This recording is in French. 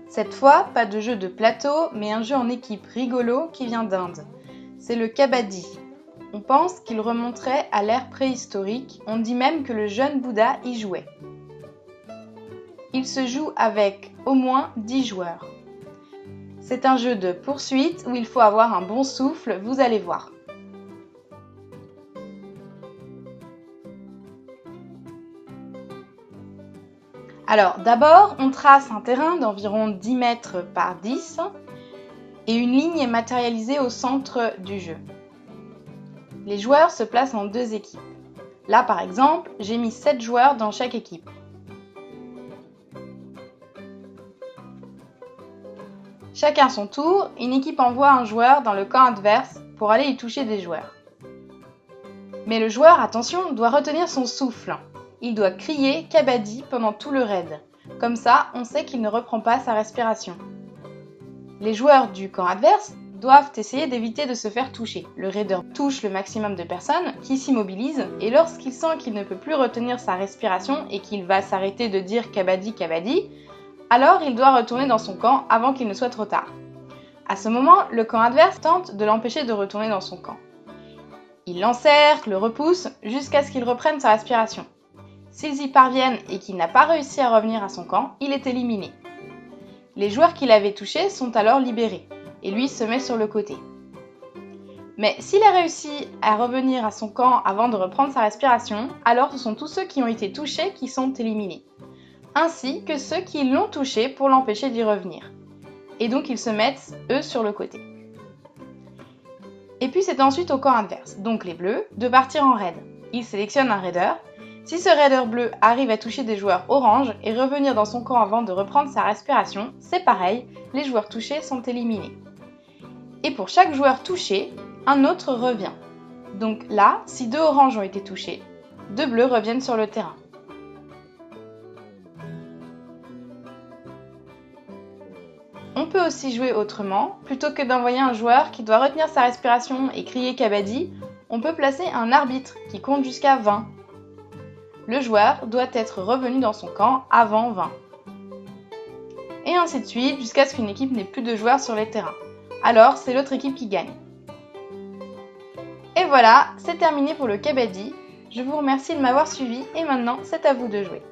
Cette fois, pas de jeu de plateau, mais un jeu en équipe rigolo qui vient d'Inde. C'est le kabaddi. On pense qu'il remonterait à l'ère préhistorique, on dit même que le jeune Bouddha y jouait. Il se joue avec au moins 10 joueurs. C'est un jeu de poursuite où il faut avoir un bon souffle, vous allez voir. Alors d'abord, on trace un terrain d'environ 10 mètres par 10 et une ligne est matérialisée au centre du jeu. Les joueurs se placent en 2 équipes. Là par exemple, j'ai mis 7 joueurs dans chaque équipe. Chacun son tour, une équipe envoie un joueur dans le camp adverse pour aller y toucher des joueurs. Mais le joueur, attention, doit retenir son souffle. Il doit crier « Kabaddi » pendant tout le raid. Comme ça, on sait qu'il ne reprend pas sa respiration. Les joueurs du camp adverse doivent essayer d'éviter de se faire toucher. Le raider touche le maximum de personnes qui s'immobilisent et lorsqu'il sent qu'il ne peut plus retenir sa respiration et qu'il va s'arrêter de dire « Kabaddi, Kabaddi », alors il doit retourner dans son camp avant qu'il ne soit trop tard. À ce moment, le camp adverse tente de l'empêcher de retourner dans son camp. Il l'encercle, le repousse, jusqu'à ce qu'il reprenne sa respiration. S'ils y parviennent et qu'il n'a pas réussi à revenir à son camp, il est éliminé. Les joueurs qui l'avaient touché sont alors libérés, et lui se met sur le côté. Mais s'il a réussi à revenir à son camp avant de reprendre sa respiration, alors ce sont tous ceux qui ont été touchés qui sont éliminés, ainsi que ceux qui l'ont touché pour l'empêcher d'y revenir. Et donc ils se mettent, eux, sur le côté. Et puis c'est ensuite au camp adverse, donc les bleus, de partir en raid. Ils sélectionnent un raider. Si ce raider bleu arrive à toucher des joueurs orange et revenir dans son camp avant de reprendre sa respiration, c'est pareil, les joueurs touchés sont éliminés. Et pour chaque joueur touché, un autre revient. Donc là, si 2 oranges ont été touchés, 2 bleus reviennent sur le terrain. On peut aussi jouer autrement, plutôt que d'envoyer un joueur qui doit retenir sa respiration et crier Kabaddi, on peut placer un arbitre qui compte jusqu'à 20. Le joueur doit être revenu dans son camp avant 20. Et ainsi de suite, jusqu'à ce qu'une équipe n'ait plus de joueurs sur les terrains. Alors, c'est l'autre équipe qui gagne. Et voilà, c'est terminé pour le kabaddi. Je vous remercie de m'avoir suivi et maintenant, c'est à vous de jouer.